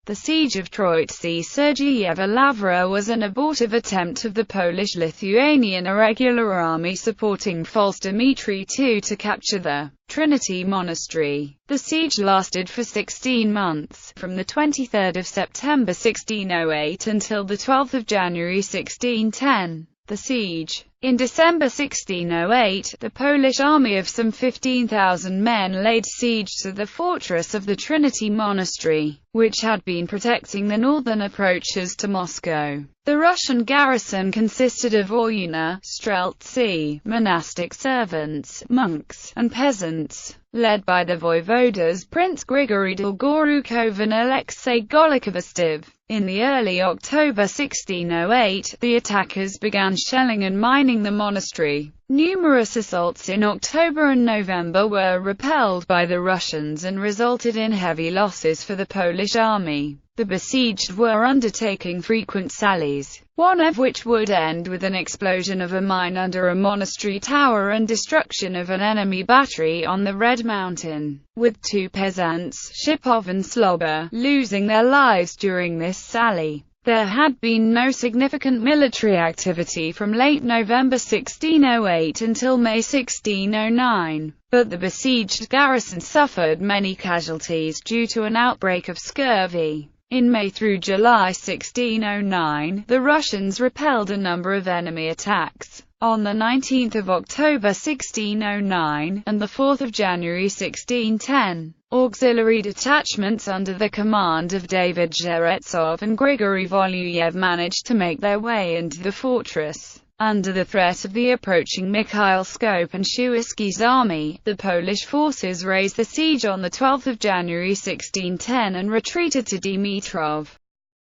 The siege of Troitse-Sergiyeva Lavra was an abortive attempt of the Polish-Lithuanian irregular army supporting False Dmitry II to capture the Trinity Monastery. The siege lasted for 16 months, from the 23rd of September 1608 until the 12th of January 1610. The siege. In December 1608, the Polish army of some 15,000 men laid siege to the fortress of the Trinity Monastery, which had been protecting the northern approaches to Moscow. The Russian garrison consisted of Oyuna, Streltsy, monastic servants, monks, and peasants, led by the voivodas Prince Grigory Dolgorukov and Alexei Golikhovstiv. In the early October 1608, the attackers began shelling and mining the monastery. Numerous assaults in October and November were repelled by the Russians and resulted in heavy losses for the Polish army. The besieged were undertaking frequent sallies, one of which would end with an explosion of a mine under a monastery tower and destruction of an enemy battery on the Red Mountain, with two peasants, Shipov and Sloba, losing their lives during this sally. There had been no significant military activity from late November 1608 until May 1609, but the besieged garrison suffered many casualties due to an outbreak of scurvy. In May through July 1609, the Russians repelled a number of enemy attacks. On the 19th of October 1609, and the 4th of January 1610, auxiliary detachments under the command of David Zheretsov and Grigory Voluyev managed to make their way into the fortress. Under the threat of the approaching Mikhail Skop and Shuisky's army, the Polish forces raised the siege on the 12th of January 1610 and retreated to Dmitrov.